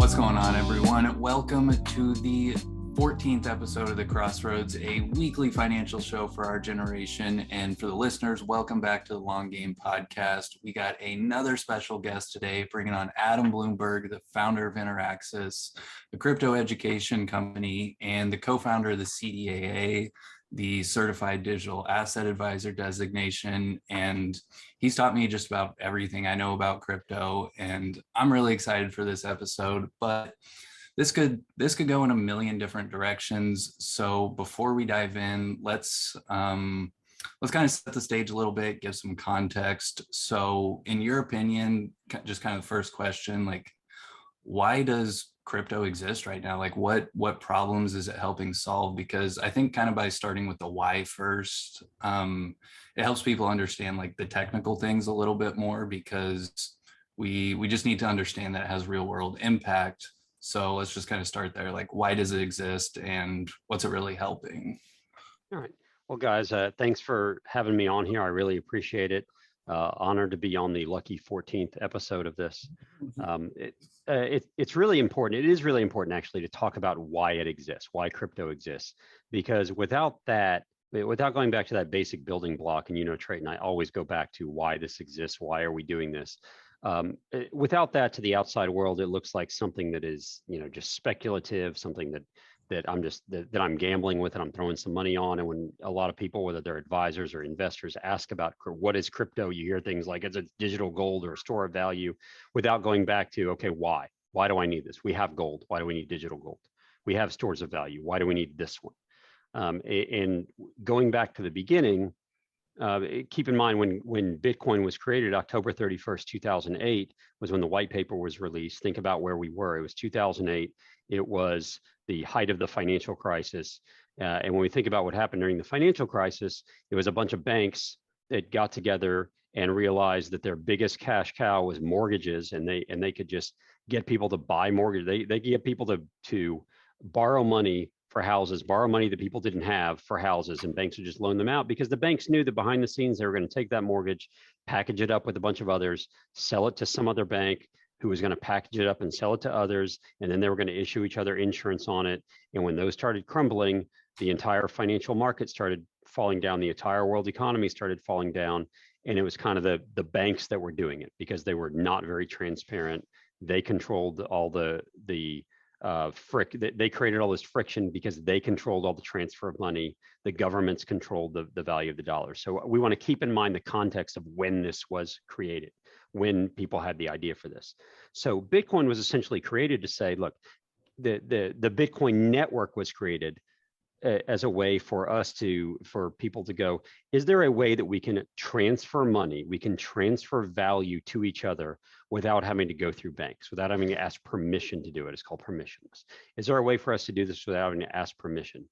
What's going on, everyone? Welcome to the 14th episode of the Crossroads, a weekly financial show for our generation. And for the listeners, welcome back to the Long Game Podcast. We got another special guest today, bringing on Adam Blumberg, the founder of Interaxis, the crypto education company, and the co-founder of the CDAA, the Certified Digital Asset Advisor designation. And he's taught me just about everything I know about crypto, and I'm really excited for this episode. But this could go in a million different directions. So before we dive in, let's kind of set the stage a little bit, give some context. So in your opinion, just kind of the first question, like, why does crypto exist right now? Like, what problems is it helping solve? Because I think kind of by starting with the why first, it helps people understand like the technical things a little bit more, because we just need to understand that it has real world impact. So let's just kind of start there. Like, why does it exist and what's it really helping? All right. Well, guys, thanks for having me on here. I really appreciate it. Honored to be on the lucky 14th episode of this. It's really important. It is really important, actually, to talk about why it exists, why crypto exists, because without going back to that basic building block, and Trey and I always go back to why this exists, why are we doing this? Without that, to the outside world, it looks like something that is, just speculative, something that I'm gambling with and I'm throwing some money on. And when a lot of people, whether they're advisors or investors, ask about what is crypto, you hear things like it's a digital gold or a store of value, without going back to, okay, why? Why do I need this? We have gold. Why do we need digital gold? We have stores of value. Why do we need this one? And going back to the beginning, keep in mind when Bitcoin was created, October 31st, 2008 was when the white paper was released. Think about where we were. It was 2008. It was the height of the financial crisis. And when we think about what happened during the financial crisis, it was a bunch of banks that got together and realized that their biggest cash cow was mortgages, and they could just get people to buy mortgage. They could get people to borrow money for houses, borrow money that people didn't have for houses, and banks would just loan them out, because the banks knew that behind the scenes they were going to take that mortgage, package it up with a bunch of others, sell it to some other bank who was going to package it up and sell it to others, and then they were going to issue each other insurance on it. And when those started crumbling, the entire financial market started falling down, the entire world economy started falling down, and it was kind of the banks that were doing it because they were not very transparent. They controlled all they created all this friction because they controlled all the transfer of money. The governments controlled the value of the dollar. So we want to keep in mind the context of when this was created, when people had the idea for this. So Bitcoin was essentially created to say, look, the Bitcoin network was created as a way for people to go, is there a way that we can transfer money, we can transfer value to each other without having to go through banks, without having to ask permission to do it? It's called permissionless. Is there a way for us to do this without having to ask permission?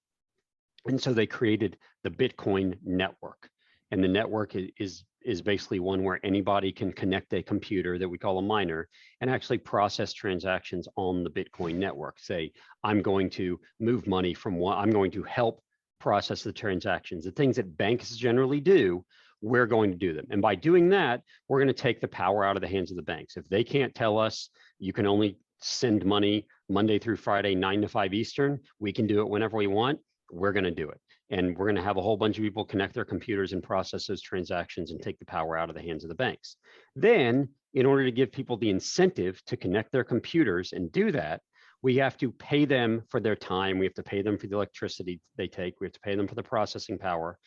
And so they created the Bitcoin network. And the network is basically one where anybody can connect a computer that we call a miner and actually process transactions on the Bitcoin network. Say, I'm going to move money from one, I'm going to help process the transactions. The things that banks generally do, we're going to do them. And by doing that, we're going to take the power out of the hands of the banks. If they can't tell us you can only send money Monday through Friday, 9 to 5 Eastern, we can do it whenever we want, we're going to do it. And we're going to have a whole bunch of people connect their computers and process those transactions and take the power out of the hands of the banks. Then, in order to give people the incentive to connect their computers and do that, we have to pay them for their time. We have to pay them for the electricity they take. We have to pay them for the processing power.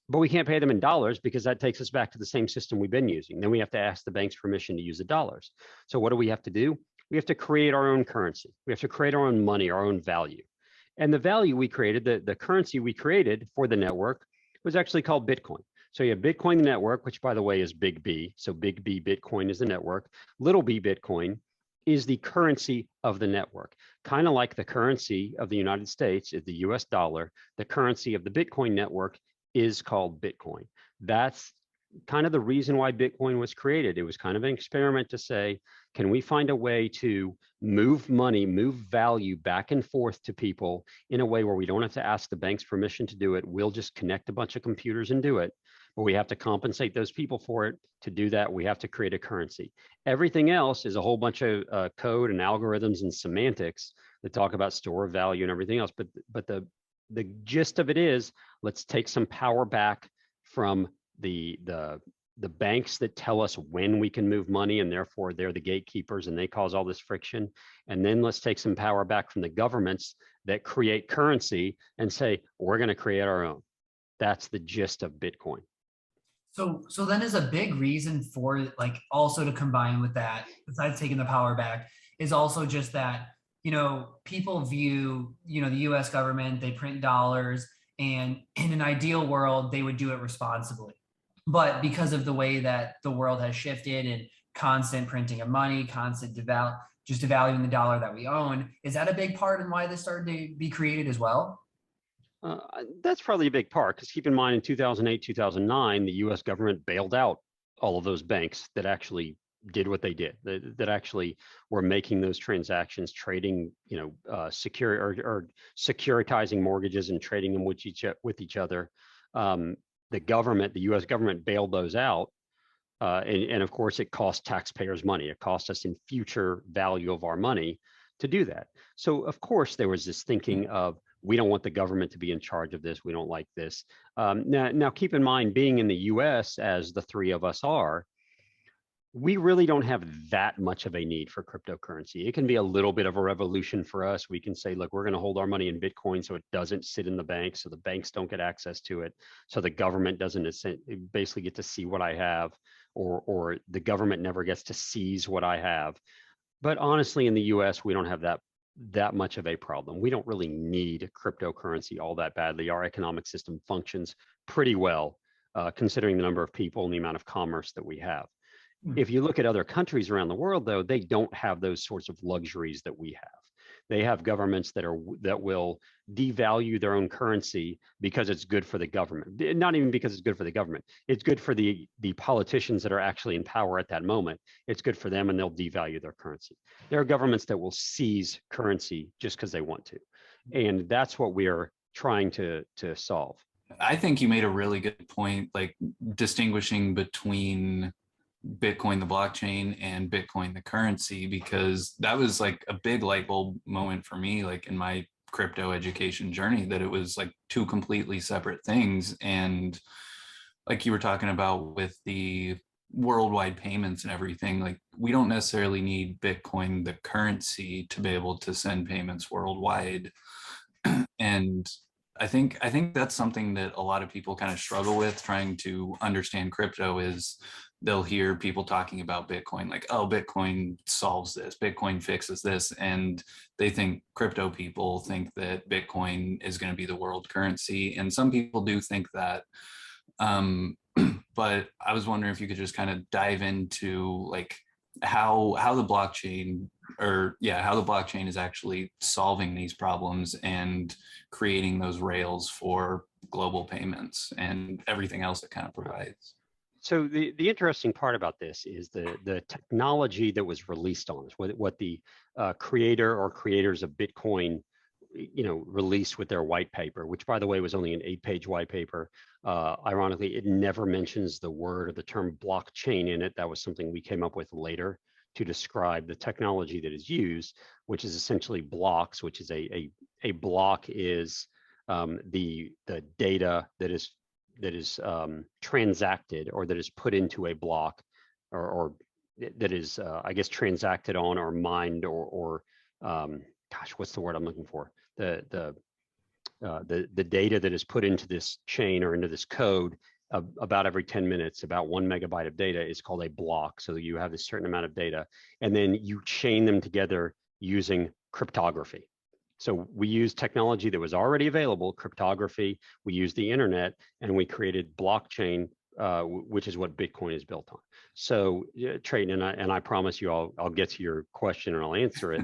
But we can't pay them in dollars because that takes us back to the same system we've been using. Then we have to ask the bank's permission to use the dollars. So what do we have to do? We have to create our own currency. We have to create our own money, our own value. And the value we created, the currency we created for the network, was actually called Bitcoin. So you have Bitcoin the network, which, by the way, is big B. So big B Bitcoin is the network. Little b Bitcoin is the currency of the network. Kind of like the currency of the United States is the US dollar. The currency of the Bitcoin network is called Bitcoin. That's kind of the reason why Bitcoin was created. It was kind of an experiment to say, can we find a way to move money, move value back and forth to people in a way where we don't have to ask the bank's permission to do it? We'll just connect a bunch of computers and do it. but we have to compensate those people for it. To do that, we have to create a currency. Everything else is a whole bunch of code and algorithms and semantics that talk about store of value and everything else. But the gist of it is, let's take some power back from the banks that tell us when we can move money, and therefore they're the gatekeepers and they cause all this friction. And then let's take some power back from the governments that create currency and say, we're going to create our own. That's the gist of Bitcoin. So then is a big reason for like also to combine with that, besides taking the power back, is also just that, people view, the US government, they print dollars, and in an ideal world, they would do it responsibly. But because of the way that the world has shifted and constant printing of money, constant just devaluing the dollar that we own, is that a big part in why this started to be created as well? That's probably a big part, because keep in mind, in 2008, 2009, the US government bailed out all of those banks that actually did what they did, that actually were making those transactions, trading, secure or securitizing mortgages and trading them with each other. The US government bailed those out. And of course, it cost taxpayers money. It cost us in future value of our money to do that. So of course, there was this thinking of, we don't want the government to be in charge of this. We don't like this. Now keep in mind, being in the US, as the three of us are, we really don't have that much of a need for cryptocurrency. It can be a little bit of a revolution for us. We can say, look, we're going to hold our money in Bitcoin so it doesn't sit in the bank, so the banks don't get access to it, so the government doesn't basically get to see what I have, or the government never gets to seize what I have. But honestly, in the US, we don't have that much of a problem. We don't really need cryptocurrency all that badly. Our economic system functions pretty well, considering the number of people and the amount of commerce that we have. If you look at other countries around the world, though, they don't have those sorts of luxuries that we have. They have governments that will devalue their own currency because it's good for the government. Not even because it's good for the government. It's good for the politicians that are actually in power at that moment. It's good for them, and they'll devalue their currency. There are governments that will seize currency just because they want to. And that's what we are trying to solve. I think you made a really good point, like distinguishing between Bitcoin, the blockchain, and Bitcoin, the currency, because that was like a big light bulb moment for me, like in my crypto education journey, that it was like two completely separate things. And like you were talking about with the worldwide payments and everything, like we don't necessarily need Bitcoin, the currency, to be able to send payments worldwide. And I think that's something that a lot of people kind of struggle with trying to understand crypto, is they'll hear people talking about Bitcoin, like, oh, Bitcoin solves this, Bitcoin fixes this. And they think, crypto people think that Bitcoin is going to be the world currency. And some people do think that. But I was wondering if you could just kind of dive into like how the blockchain is actually solving these problems and creating those rails for global payments and everything else it kind of provides. So the interesting part about this is the technology that was released on this, what the creator or creators of Bitcoin, released with their white paper, which by the way was only an 8-page white paper. Ironically, it never mentions the word or the term blockchain in it. That was something we came up with later to describe the technology that is used, which is essentially blocks, which is a block is the data that is transacted, or that is put into a block, or that is I guess transacted on or mined, or what's the word I'm looking for? The data that is put into this chain or into this code about every 10 minutes, about 1 megabyte of data, is called a block. So you have a certain amount of data, and then you chain them together using cryptography. So we used technology that was already available, cryptography. We used the internet, and we created blockchain, which is what Bitcoin is built on. So Trayton, and I promise you, I'll get to your question and I'll answer it.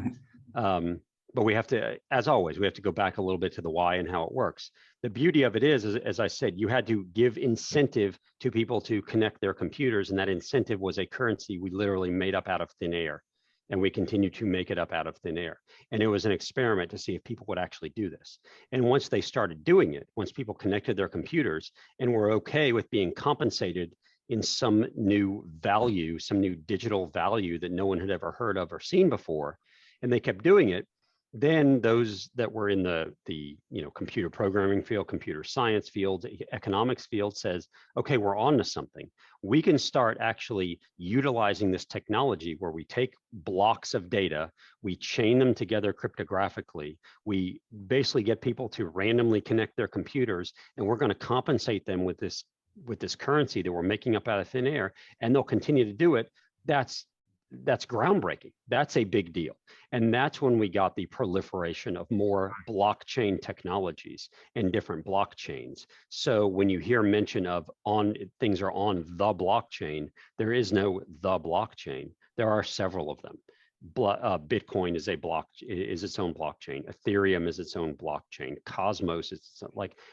But we have to, as always, we have to go back a little bit to the why and how it works. The beauty of it is, as I said, you had to give incentive to people to connect their computers, and that incentive was a currency we literally made up out of thin air. and we continue to make it up out of thin air. And it was an experiment to see if people would actually do this. And once they started doing it, once people connected their computers and were okay with being compensated in some new value, some new digital value that no one had ever heard of or seen before, and they kept doing it, then those that were in the computer programming field, computer science field, economics field says, okay, we're on to something. We can start actually utilizing this technology where we take blocks of data, we chain them together cryptographically, we basically get people to randomly connect their computers, and we're going to compensate them with this currency that we're making up out of thin air, and they'll continue to do it. That's groundbreaking. That's a big deal. And that's when we got the proliferation of more blockchain technologies and different blockchains. So when you hear mention of things are on the blockchain, there is no the blockchain. There are several of them. Bitcoin is its own blockchain. Ethereum is its own blockchain. Cosmos is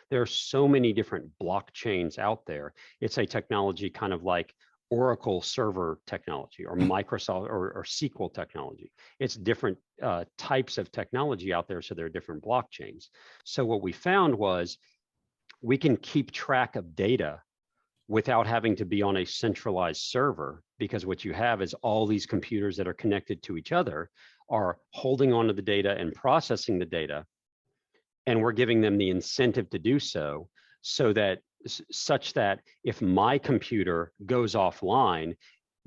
there are so many different blockchains out there. It's a technology kind of like Oracle server technology or Microsoft or SQL technology. It's different types of technology out there, so there are different blockchains. So what we found was we can keep track of data without having to be on a centralized server, because what you have is all these computers that are connected to each other are holding onto the data and processing the data, and we're giving them the incentive to do so, such that if my computer goes offline,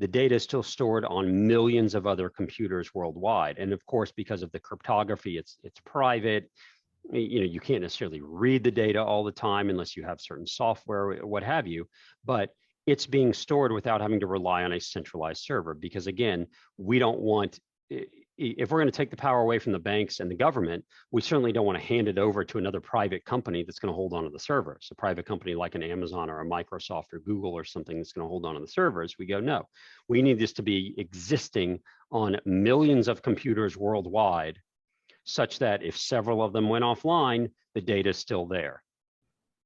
the data is still stored on millions of other computers worldwide. And of course, because of the cryptography, it's private. You can't necessarily read the data all the time unless you have certain software, what have you, but it's being stored without having to rely on a centralized server. Because again, we don't want, if we're going to take the power away from the banks and the government, we certainly don't want to hand it over to another private company that's going to hold on to the servers. A private company like an Amazon or a Microsoft or Google or something that's going to hold on to the servers. We go, no, we need this to be existing on millions of computers worldwide, such that if several of them went offline, the data is still there.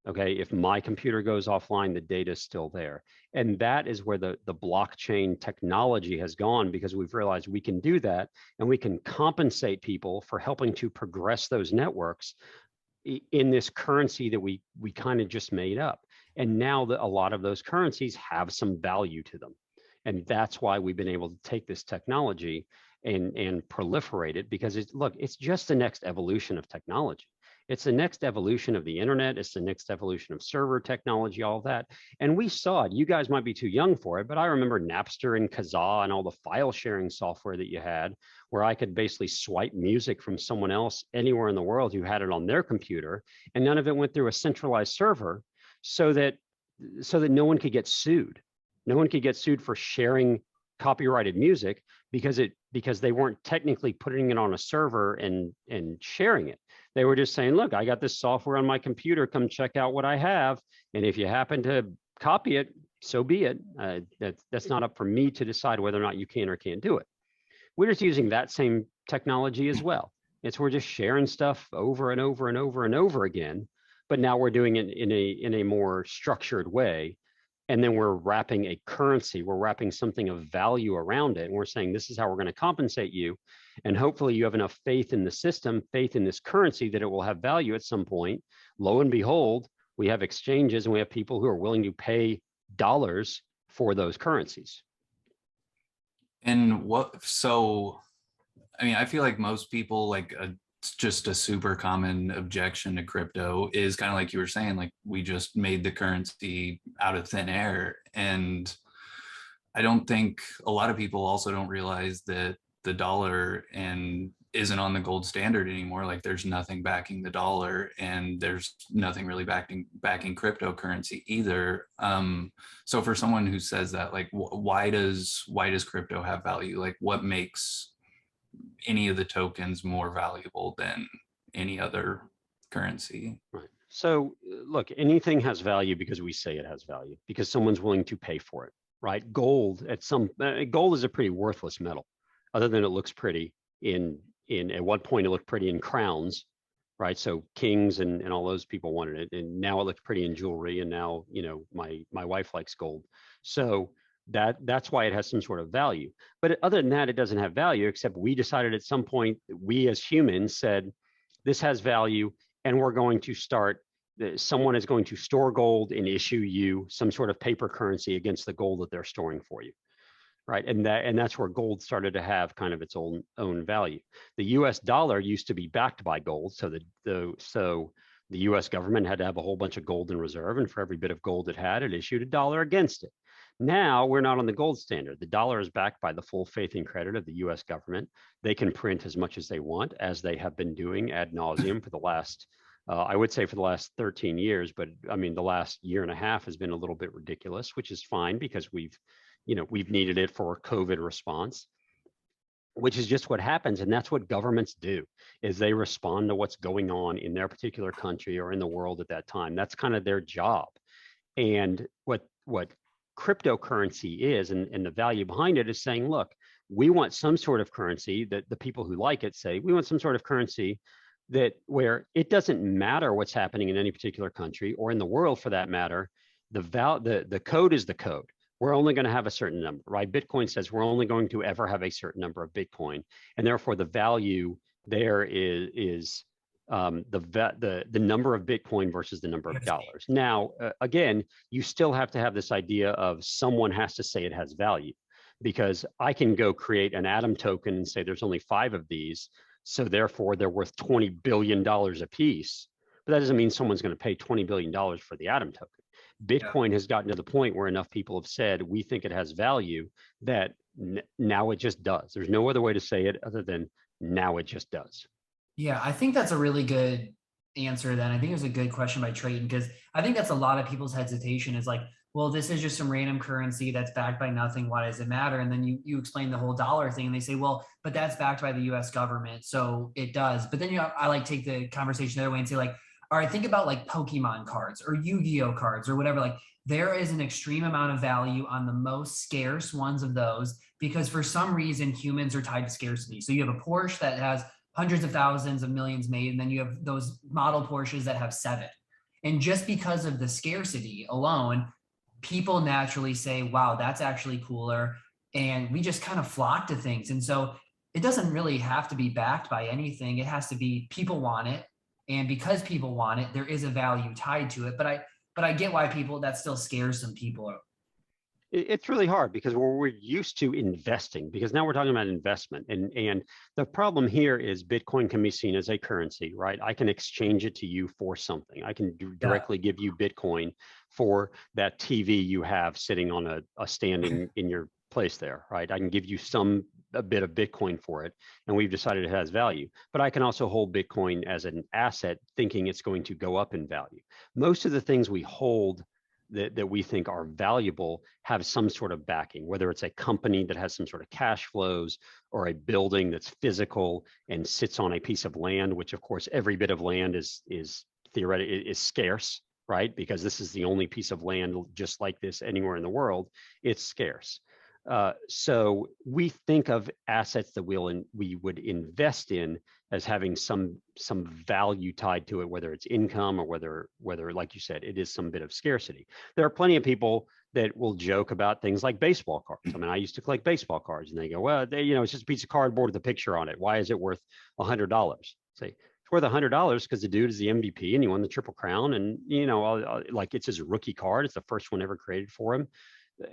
Okay, if my computer goes offline, the data is still there. And that is where the blockchain technology has gone, because we've realized we can do that, and we can compensate people for helping to progress those networks in this currency that we kind of just made up. And now a lot of those currencies have some value to them. And that's why we've been able to take this technology and proliferate it, because it's just the next evolution of technology. It's the next evolution of the internet. It's the next evolution of server technology, all of that. And we saw it. You guys might be too young for it, but I remember Napster and Kazaa and all the file sharing software that you had, where I could basically swipe music from someone else anywhere in the world who had it on their computer, and none of it went through a centralized server, so that no one could get sued. No one could get sued for sharing copyrighted music because they weren't technically putting it on a server and sharing it. They were just saying, look, I got this software on my computer, come check out what I have. And if you happen to copy it, so be it. That's not up for me to decide whether or not you can or can't do it. We're just using that same technology as well. We're just sharing stuff over and over and over and over again, but now we're doing it in a more structured way. And then we're wrapping a currency, we're wrapping something of value around it. And we're saying, this is how we're going to compensate you. And hopefully you have enough faith in the system, faith in this currency, that it will have value at some point. Lo and behold, we have exchanges and we have people who are willing to pay dollars for those currencies. And I feel like most people, it's just a super common objection to crypto is kind of like you were saying, like, we just made the currency out of thin air. And I don't think a lot of people also don't realize that the dollar isn't on the gold standard anymore. Like, there's nothing backing the dollar, and there's nothing really backing cryptocurrency either. So for someone who says that, like, why does crypto have value? Like, what makes any of the tokens more valuable than any other currency? Right. So look, anything has value because we say it has value, because someone's willing to pay for it, right? Gold is a pretty worthless metal, other than it looks pretty at one point it looked pretty in crowns, right? So kings and all those people wanted it, and now it looks pretty in jewelry, and now my wife likes gold. So That's why it has some sort of value. But other than that, it doesn't have value, except we decided at some point, we as humans said, this has value, and we're going to start, someone is going to store gold and issue you some sort of paper currency against the gold that they're storing for you. Right. And that's where gold started to have kind of its own value. The US dollar used to be backed by gold. So the US government had to have a whole bunch of gold in reserve, and for every bit of gold it had, it issued a dollar against it. Now we're not on the gold standard. The dollar is backed by the full faith and credit of the US government. They can print as much as they want, as they have been doing ad nauseum for the last, I would say for the last 13 years, but I mean, the last year and a half has been a little bit ridiculous, which is fine because we've needed it for COVID response, which is just what happens. And that's what governments do, is they respond to what's going on in their particular country or in the world at that time. That's kind of their job. And what cryptocurrency is, and the value behind it, is saying, look, we want some sort of currency that the people who like it say, we want some sort of currency that where it doesn't matter what's happening in any particular country or in the world for that matter, the code is the code. We're only going to have a certain number, right? Bitcoin says we're only going to ever have a certain number of Bitcoin, and therefore the value there is the number of Bitcoin versus the number of dollars. Now, again, you still have to have this idea of someone has to say it has value, because I can go create an atom token and say there's only 5 of these, so therefore they're worth $20 billion a piece. But that doesn't mean someone's going to pay $20 billion for the atom token. Bitcoin has gotten to the point where enough people have said, we think it has value, that now it just does. There's no other way to say it other than now it just does. Yeah, I think that's a really good answer then. I think it was a good question by Trayton, because I think that's a lot of people's hesitation is like, well, this is just some random currency that's backed by nothing. Why does it matter? And then you explain the whole dollar thing and they say, well, but that's backed by the US government, so it does. But then I like take the conversation the other way and say like, all right, think about like Pokemon cards or Yu-Gi-Oh cards or whatever. Like there is an extreme amount of value on the most scarce ones of those, because for some reason humans are tied to scarcity. So you have a Porsche that has hundreds of thousands of millions made, and then you have those model Porsches that have 7. And just because of the scarcity alone, people naturally say, wow, that's actually cooler. And we just kind of flock to things. And so it doesn't really have to be backed by anything. It has to be people want it. And because people want it, there is a value tied to it. But I get why that still scares some people. It's really hard because we're used to investing, because now we're talking about investment. And the problem here is Bitcoin can be seen as a currency, right? I can exchange it to you for something. I can directly give you Bitcoin for that TV you have sitting on a stand in your place there, right? I can give you a bit of Bitcoin for it, and we've decided it has value. But I can also hold Bitcoin as an asset, thinking it's going to go up in value. Most of the things we hold that we think are valuable have some sort of backing, whether it's a company that has some sort of cash flows, or a building that's physical and sits on a piece of land, which of course every bit of land is theoretically is scarce, right? Because this is the only piece of land just like this anywhere in the world. It's scarce. So we think of assets that we would invest in as having some value tied to it, whether it's income or whether, like you said, it is some bit of scarcity. There are plenty of people that will joke about things like baseball cards. I mean, I used to collect baseball cards, and they go, well, it's just a piece of cardboard with a picture on it. Why is it worth $100? Say, it's worth $100 because the dude is the MVP and he won the Triple Crown, and like it's his rookie card. It's the first one ever created for him.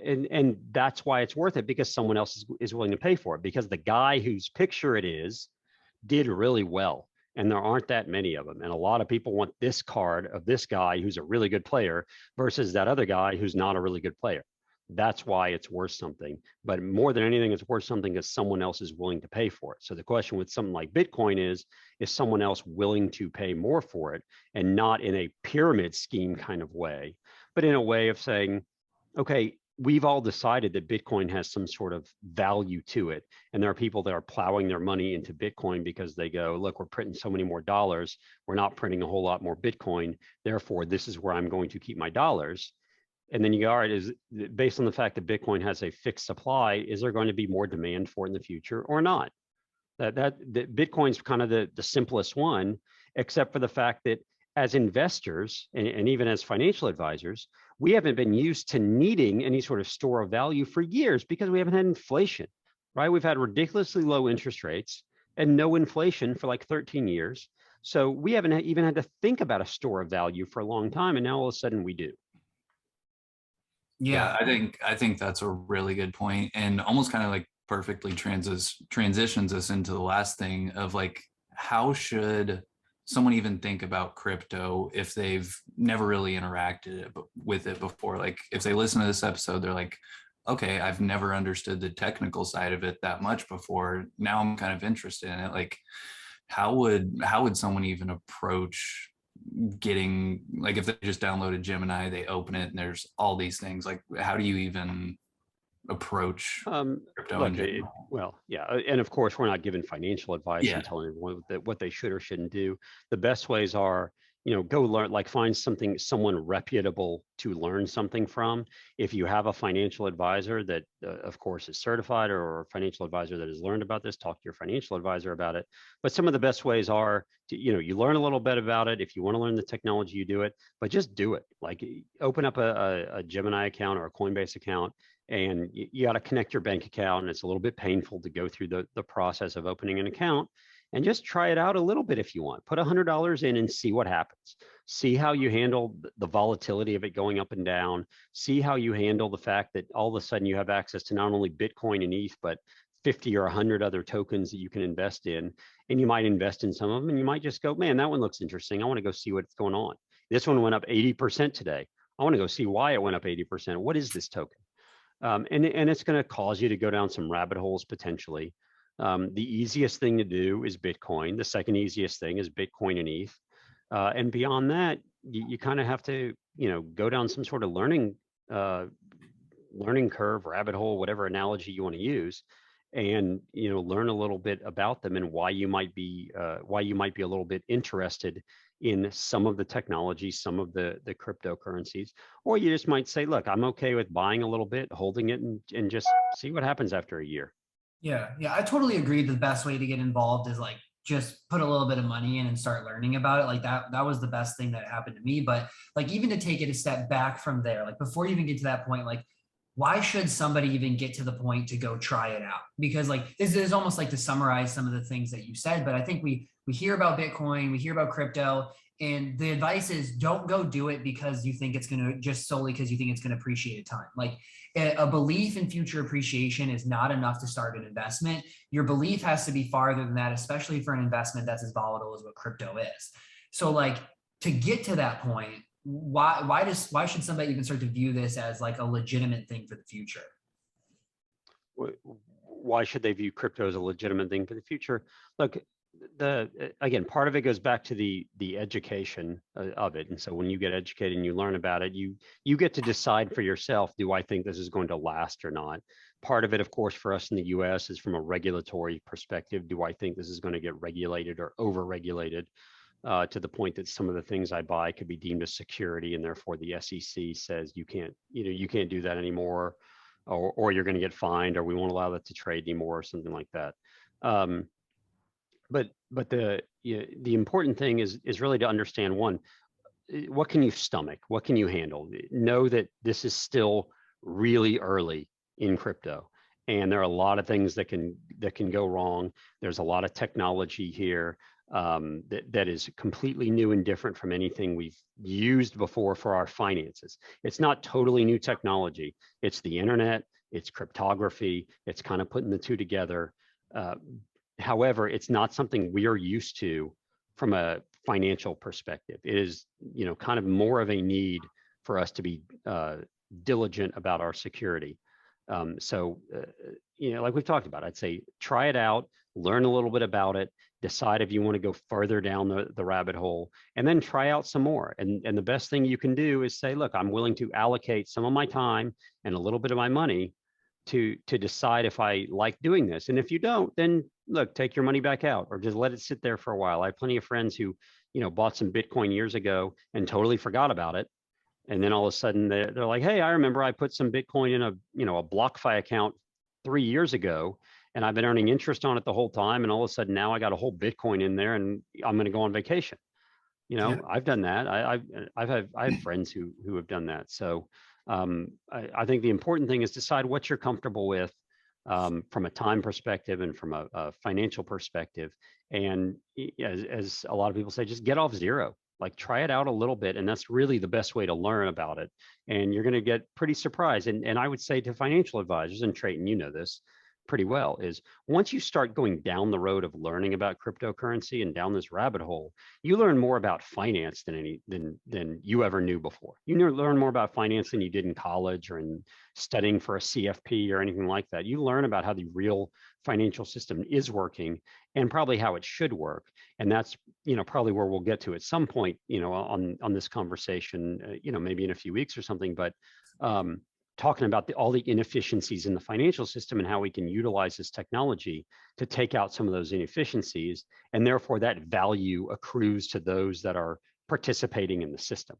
And that's why it's worth it, because someone else is willing to pay for it, because the guy whose picture it is did really well, and there aren't that many of them. And a lot of people want this card of this guy who's a really good player versus that other guy who's not a really good player. That's why it's worth something. But more than anything, it's worth something because someone else is willing to pay for it. So the question with something like Bitcoin is someone else willing to pay more for it, and not in a pyramid scheme kind of way, but in a way of saying, okay, we've all decided that Bitcoin has some sort of value to it. And there are people that are plowing their money into Bitcoin because they go, look, we're printing so many more dollars. We're not printing a whole lot more Bitcoin. Therefore, this is where I'm going to keep my dollars. And then you go, all right, is based on the fact that Bitcoin has a fixed supply, is there going to be more demand for it in the future or not? That Bitcoin's kind of the simplest one, except for the fact that as investors and even as financial advisors, we haven't been used to needing any sort of store of value for years because we haven't had inflation, right? We've had ridiculously low interest rates and no inflation for like 13 years. So we haven't even had to think about a store of value for a long time. And now all of a sudden we do. Yeah, I think that's a really good point, and almost kind of like perfectly transitions us into the last thing of like, how should someone even think about crypto if they've never really interacted with it before? Like if they listen to this episode, they're like, okay, I've never understood the technical side of it that much before. Now I'm kind of interested in it. Like how would someone even approach getting, like, if they just downloaded Gemini, they open it and there's all these things, like how do you even approach crypto in Look, general? well, yeah, and of course, we're not giving financial advice Yeah. and telling everyone what they should or shouldn't do. The best ways are, go learn, like find someone reputable to learn something from. If you have a financial advisor that, of course, is certified, or a financial advisor that has learned about this, talk to your financial advisor about it. But some of the best ways are to, you learn a little bit about it. If you want to learn the technology, you do it, but just do it. Like open up a Gemini account or a Coinbase account, and you got to connect your bank account, and it's a little bit painful to go through the process of opening an account, and just try it out a little bit. If you want, put $100 in and see what happens. See how you handle the volatility of it going up and down. See how you handle the fact that all of a sudden you have access to not only Bitcoin and ETH, but 50 or 100 other tokens that you can invest in. And you might invest in some of them, and you might just go, man, that one looks interesting. I want to go see what's going on. This one went up 80% today. I want to go see why it went up 80%. What is this token? And it's going to cause you to go down some rabbit holes potentially. The easiest thing to do is Bitcoin. The second easiest thing is Bitcoin and ETH. And beyond that, you kind of have to, go down some sort of learning curve, rabbit hole, whatever analogy you want to use, and learn a little bit about them and why you might be a little bit interested in some of the technology, some of the cryptocurrencies. Or you just might say, look, I'm okay with buying a little bit, holding it, and just see what happens after a year. Yeah, I totally agree. The best way to get involved is like just put a little bit of money in and start learning about it. Like that was the best thing that happened to me. But like even to take it a step back from there, like before you even get to that point, like why should somebody even get to the point to go try it out? Because like this is almost like to summarize some of the things that you said, but I think we hear about Bitcoin, we hear about crypto, and the advice is don't go do it because you think it's going to, just solely because you think it's going to appreciate a ton. Like a belief in future appreciation is not enough to start an investment. Your belief has to be farther than that, especially for an investment that's as volatile as what crypto is. So like to get to that point, why should somebody even start to view this as like a legitimate thing for the future? Why should they view crypto as a legitimate thing for the future? Look, again, part of it goes back to the education of it. And so when you get educated and you learn about it, you get to decide for yourself, do I think this is going to last or not? Part of it, of course, for us in the US is from a regulatory perspective. Do I think this is going to get regulated or over-regulated to the point that some of the things I buy could be deemed a security, and therefore the SEC says you can't do that anymore, or you're going to get fined, or we won't allow that to trade anymore, or something like that. But the important thing is really to understand, one, what can you stomach? What can you handle? Know that this is still really early in crypto, and there are a lot of things that can go wrong. There's a lot of technology here that is completely new and different from anything we've used before for our finances. It's not totally new technology. It's the internet, it's cryptography, it's kind of putting the two together. However, it's not something we are used to from a financial perspective. It is, kind of more of a need for us to be diligent about our security. Like we've talked about, I'd say try it out, learn a little bit about it, decide if you want to go further down the rabbit hole, and then try out some more. And the best thing you can do is say, look, I'm willing to allocate some of my time and a little bit of my money to decide if I like doing this. And if you don't, then look, take your money back out, or just let it sit there for a while. I have plenty of friends who, bought some Bitcoin years ago and totally forgot about it. And then all of a sudden they're like, hey, I remember I put some Bitcoin in a BlockFi account 3 years ago, and I've been earning interest on it the whole time. And all of a sudden now I got a whole Bitcoin in there, and I'm going to go on vacation. I've done that. I have friends who have done that. So I think the important thing is decide what you're comfortable with from a time perspective and from a financial perspective. And as a lot of people say, just get off zero. Like try it out a little bit. And that's really the best way to learn about it. And you're going to get pretty surprised. And I would say to financial advisors, and Trayton, you know this pretty well, is once you start going down the road of learning about cryptocurrency and down this rabbit hole, you learn more about finance than you ever knew before. You learn more about finance than you did in college or in studying for a CFP or anything like that. You learn about how the real financial system is working and probably how it should work. And that's, probably where we'll get to at some point, on this conversation, maybe in a few weeks or something, but talking about all the inefficiencies in the financial system and how we can utilize this technology to take out some of those inefficiencies. And therefore that value accrues to those that are participating in the system.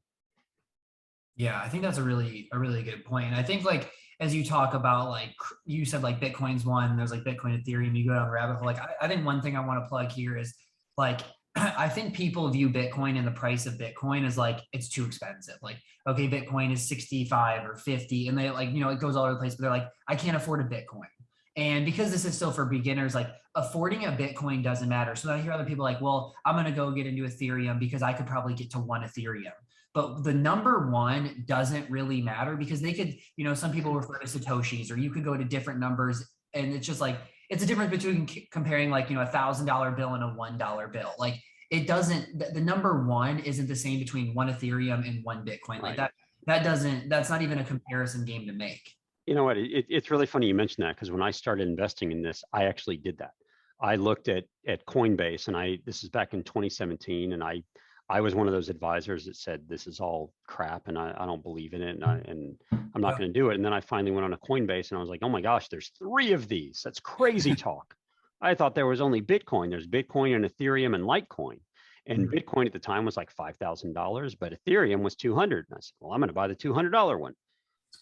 Yeah, I think that's a really good point. I think like, as you talk about, like you said, like Bitcoin's one, there's like Bitcoin, Ethereum, you go down the rabbit hole. Like I think one thing I want to plug here is like, I think people view Bitcoin and the price of Bitcoin as like, it's too expensive. Like, okay, Bitcoin is 65 or 50 and they like, it goes all over the place, but they're like, I can't afford a Bitcoin. And because this is still for beginners, like affording a Bitcoin doesn't matter. So I hear other people like, well, I'm going to go get into Ethereum because I could probably get to one Ethereum. But the number one doesn't really matter because they could, some people refer to Satoshis, or you could go to different numbers. And it's just like, it's a difference between comparing like, $1,000 bill and a $1 bill. Like it doesn't, the number one isn't the same between one Ethereum and one Bitcoin. Like that's not even a comparison game to make. You know what? It's really funny you mentioned that, because when I started investing in this, I actually did that. I looked at Coinbase, and this is back in 2017, and I was one of those advisors that said this is all crap and I don't believe in it, and I'm not going to do it. And then I finally went on a Coinbase and I was like, oh my gosh, there's 3 of these. That's crazy talk. I thought there was only Bitcoin. There's Bitcoin and Ethereum and Litecoin. And Bitcoin at the time was like $5,000, but Ethereum was $200. And I said, well, I'm going to buy the $200 one.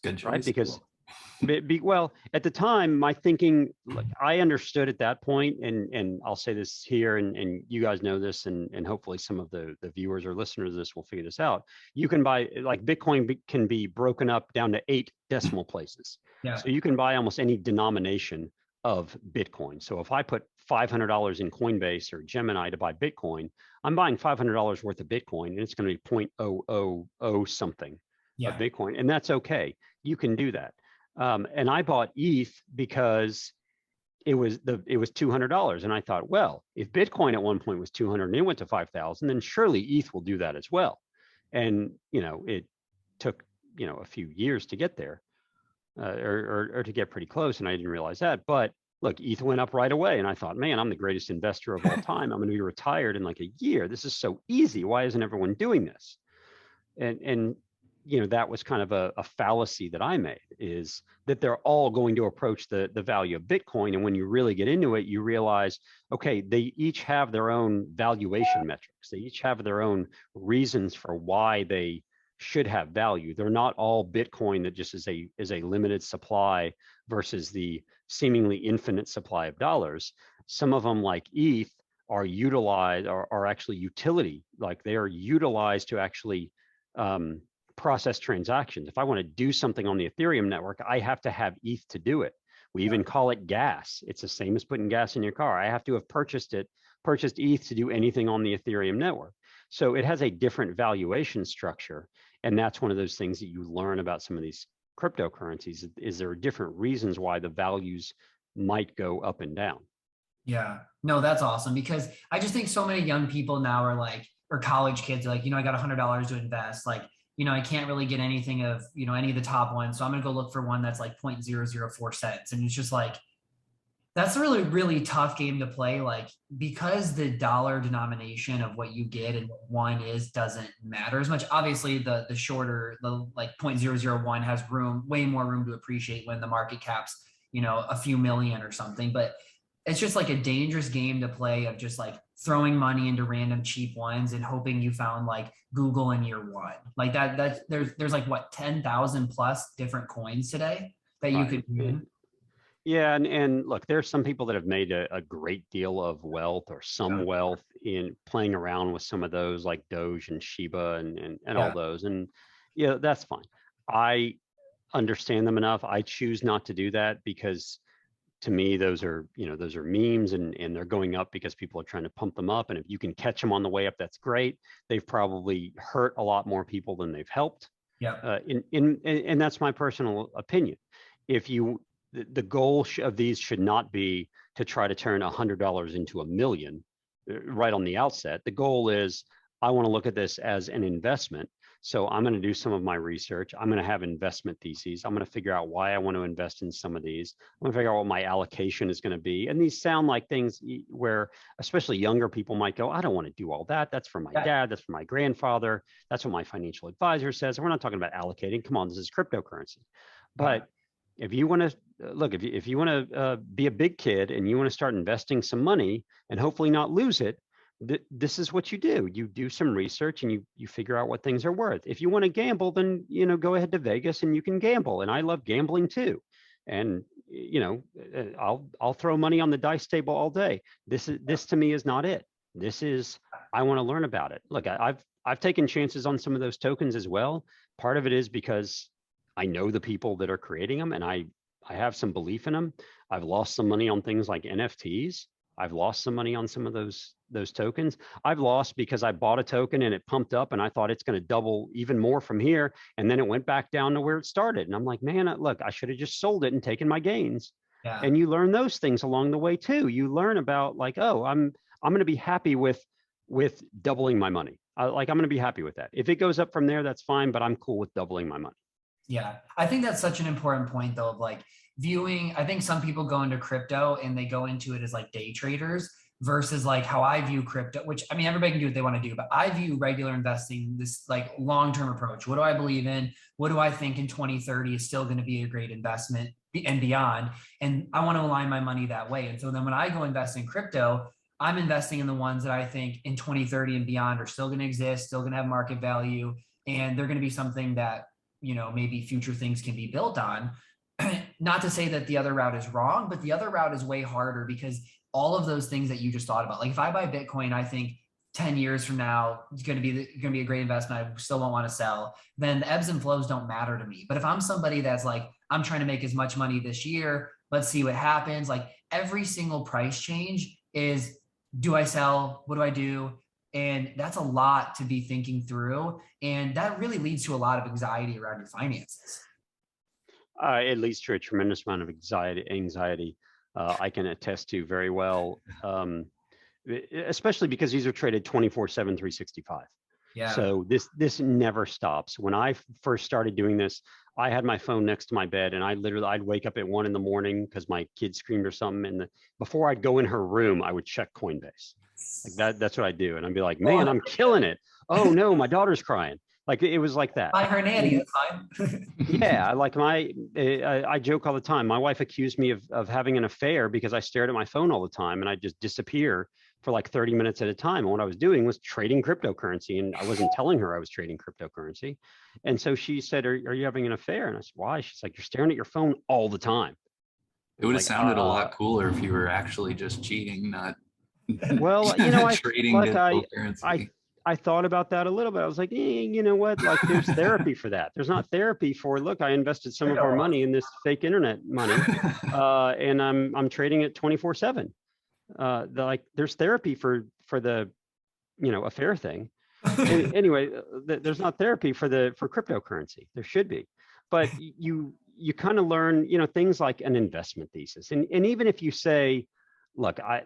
Good choice. Right? Because well, at the time, my thinking, I understood at that point, and I'll say this here, and you guys know this, and hopefully some of the viewers or listeners of this will figure this out. You can buy, like Bitcoin can be broken up down to 8 decimal places. Yeah. So you can buy almost any denomination of Bitcoin. So if I put $500 in Coinbase or Gemini to buy Bitcoin, I'm buying $500 worth of Bitcoin, and it's going to be 0.000 something of Bitcoin, and that's okay. You can do that. And I bought ETH because it was $200, and I thought, well, if Bitcoin at one point was 200 and it went to 5,000, then surely ETH will do that as well. And it took a few years to get there, or to get pretty close, and I didn't realize that. But look, ETH went up right away, and I thought, man, I'm the greatest investor of all time. I'm going to be retired in like a year. This is so easy. Why isn't everyone doing this? And that was kind of a fallacy that I made, is that they're all going to approach the value of Bitcoin. And when you really get into it, you realize, okay, they each have their own valuation metrics. They each have their own reasons for why they should have value. They're not all Bitcoin that just is a limited supply versus the seemingly infinite supply of dollars. Some of them, like ETH, are utilized, are actually utility. Like they are utilized to actually process transactions. If I want to do something on the Ethereum network, I have to have ETH to do it. We even call it gas. It's the same as putting gas in your car. I have to have purchased ETH to do anything on the Ethereum network. So it has a different valuation structure. And that's one of those things that you learn about some of these cryptocurrencies, is there are different reasons why the values might go up and down. Yeah, no, that's awesome, because I just think so many young people now are like, or college kids are like, I got $100 to invest. Like, I can't really get anything of, any of the top ones. So I'm going to go look for one that's like 0.004 cents. And it's just like, that's a really, really tough game to play. Like, because the dollar denomination of what you get and what one is doesn't matter as much. Obviously the shorter, the like 0.001 has way more room to appreciate when the market cap's, a few million or something. But it's just like a dangerous game to play of just like throwing money into random cheap ones and hoping you found like Google in year one. Like that there's like what, 10,000 plus different coins today that you could do. Yeah, and look, there's some people that have made a great deal of wealth or some wealth in playing around with some of those like Doge and Shiba and all those. And yeah, that's fine. I understand them enough. I choose not to do that because to me, those are, those are memes and they're going up because people are trying to pump them up. And if you can catch them on the way up, that's great. They've probably hurt a lot more people than they've helped. Yeah. And that's my personal opinion. If you, the goal of these should not be to try to turn $100 into $1 million right on the outset. The goal is I want to look at this as an investment. So I'm going to do some of my research. I'm going to have investment theses. I'm going to figure out why I want to invest in some of these. I'm going to figure out what my allocation is going to be. And these sound like things where especially younger people might go, I don't want to do all that. That's for my dad. That's for my grandfather. That's what my financial advisor says. We're not talking about allocating. Come on, this is cryptocurrency. But if you want to look, if you want to be a big kid and you want to start investing some money and hopefully not lose it, this is what you do. You do some research and you figure out what things are worth. If you want to gamble, then go ahead to Vegas and you can gamble. And I love gambling too. And I'll throw money on the dice table all day. This to me is not it. This is I want to learn about it. Look, I've taken chances on some of those tokens as well. Part of it is because I know the people that are creating them and I have some belief in them. I've lost some money on things like NFTs. I've lost some money on some of those tokens. I've lost because I bought a token and it pumped up and I thought it's going to double even more from here. And then it went back down to where it started. And I'm like, man, look, I should have just sold it and taken my gains. Yeah. And you learn those things along the way too. You learn about like, oh, I'm going to be happy with doubling my money. I'm going to be happy with that. If it goes up from there, that's fine, but I'm cool with doubling my money. Yeah. I think that's such an important point though, of like viewing, I think some people go into crypto and they go into it as like day traders versus like how I view crypto, which I mean, everybody can do what they want to do, but I view regular investing, this like long-term approach. What do I believe in? What do I think in 2030 is still going to be a great investment and beyond? And I want to align my money that way. And so then when I go invest in crypto, I'm investing in the ones that I think in 2030 and beyond are still going to exist, still going to have market value. And they're going to be something that, maybe future things can be built on. Not to say that the other route is wrong, but the other route is way harder because all of those things that you just thought about, like if I buy Bitcoin, I think 10 years from now, it's going to be a great investment. I still won't want to sell. Then the ebbs and flows don't matter to me. But if I'm somebody that's like, I'm trying to make as much money this year, let's see what happens. Like every single price change is, do I sell? What do I do? And that's a lot to be thinking through. And that really leads to a lot of anxiety around your finances. It leads to a tremendous amount of anxiety. I can attest to very well, especially because these are traded 24/7, 365. Yeah. So this never stops. When I first started doing this, I had my phone next to my bed and I'd wake up at 1 a.m. because my kid screamed or something. And before I'd go in her room, I would check Coinbase. Like that's what I do. And I'd be like, man, I'm killing it. Oh no, my daughter's crying. Like it was like that. Buy her nanny, that's fine. Yeah, like I joke all the time. My wife accused me of having an affair because I stared at my phone all the time and I just disappear for like 30 minutes at a time. And what I was doing was trading cryptocurrency and I wasn't telling her I was trading cryptocurrency. And so she said, are you having an affair? And I said, why? She's like, you're staring at your phone all the time. It would have sounded a lot cooler if you were actually just cheating, not well, trading digital currency. I thought about that a little bit. I was like, you know what? Like there's therapy for that. There's not therapy for, look, I invested some of our money in this fake internet money and I'm trading it 24/7. Like there's therapy for the, affair thing. Anyway, there's not therapy for cryptocurrency. There should be, but you kind of learn, things like an investment thesis. And even if you say, look, I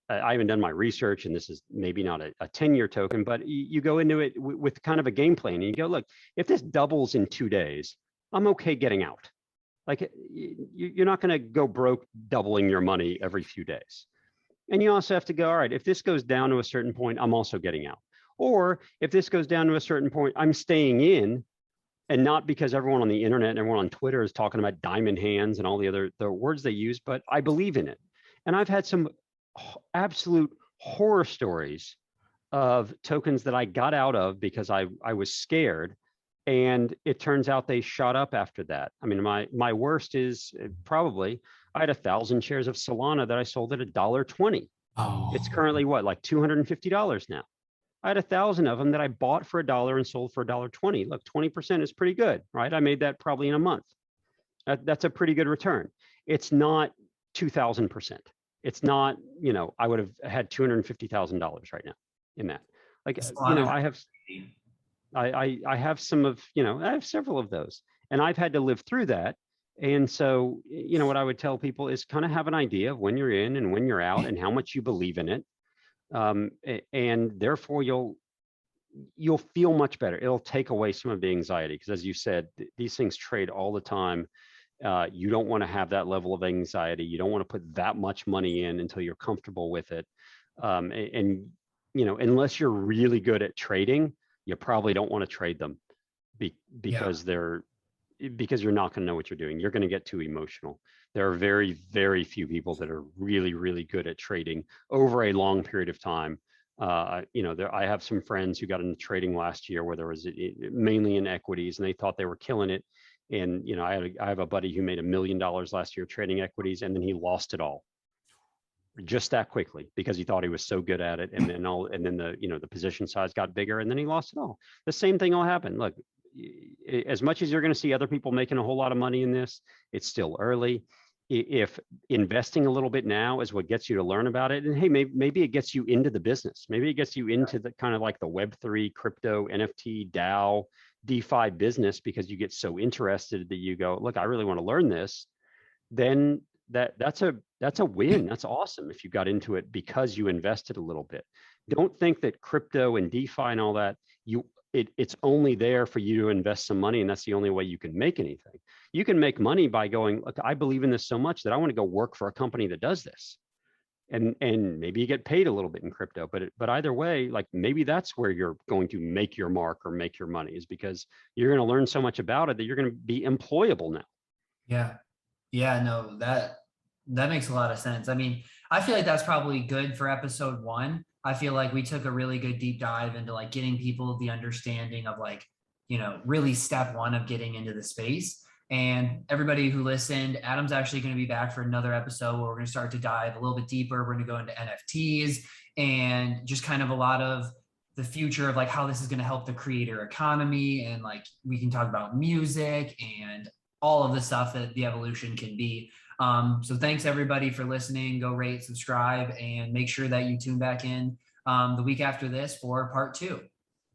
haven't done my research and this is maybe not a 10-year token, but you go into it with kind of a game plan and you go, look, if this doubles in 2 days, I'm okay getting out. Like you're not going to go broke doubling your money every few days. And you also have to go, all right, if this goes down to a certain point, I'm also getting out. Or if this goes down to a certain point, I'm staying in, and not because everyone on the internet and everyone on Twitter is talking about diamond hands and all the words they use, but I believe in it. And I've had some absolute horror stories of tokens that I got out of because I was scared And it turns out they shot up after that. I mean, my worst is probably I had 1,000 shares of Solana that I sold at $1.20. Oh, It's currently what, like $250 now. I had 1,000 of them that I bought for $1 and sold for $1.20. Look, 20% is pretty good, right? I made that probably in a month. That's a pretty good return. It's not 2,000%. It's not, I would have had $250,000 right now in that. Like, I have I have some of, I have several of those, and I've had to live through that. And so, what I would tell people is kind of have an idea of when you're in and when you're out and how much you believe in it. And therefore you'll feel much better. It'll take away some of the anxiety, because as you said, these things trade all the time. You don't want to have that level of anxiety. You don't want to put that much money in until you're comfortable with it. And unless you're really good at trading, you probably don't want to trade them because because you're not going to know what you're doing. You're going to get too emotional. There are very, very few people that are really, really good at trading over a long period of time. I have some friends who got into trading last year where there was mainly in equities, and they thought they were killing it. And I have a buddy who made $1 million last year trading equities, and then he lost it all just that quickly because he thought he was so good at it. And then the position size got bigger, and then he lost it all. The same thing will happen. Look, as much as you're going to see other people making a whole lot of money in this, it's still early. If investing a little bit now is what gets you to learn about it, and hey, maybe it gets you into the business. Maybe it gets you into the kind of like the Web3, crypto, NFT, DAO, DeFi business, because you get so interested that you go, look, I really want to learn this. Then that's a win. That's awesome if you got into it because you invested a little bit. Don't think that crypto and DeFi and all that, it's only there for you to invest some money, and that's the only way you can make anything. You can make money by going, look, I believe in this so much that I want to go work for a company that does this. And maybe you get paid a little bit in crypto, but either way, like maybe that's where you're going to make your mark or make your money, is because you're going to learn so much about it that you're going to be employable now. Yeah, no, that makes a lot of sense. I mean, I feel like that's probably good for episode 1. I feel like we took a really good deep dive into like getting people the understanding of like, really step 1 of getting into the space. And everybody who listened, Adam's actually going to be back for another episode where we're going to start to dive a little bit deeper. We're going to go into NFTs and just kind of a lot of the future of like how this is going to help the creator economy. And like, we can talk about music and all of the stuff that the evolution can be. So thanks everybody for listening. Go rate, subscribe, and make sure that you tune back in the week after this for part 2.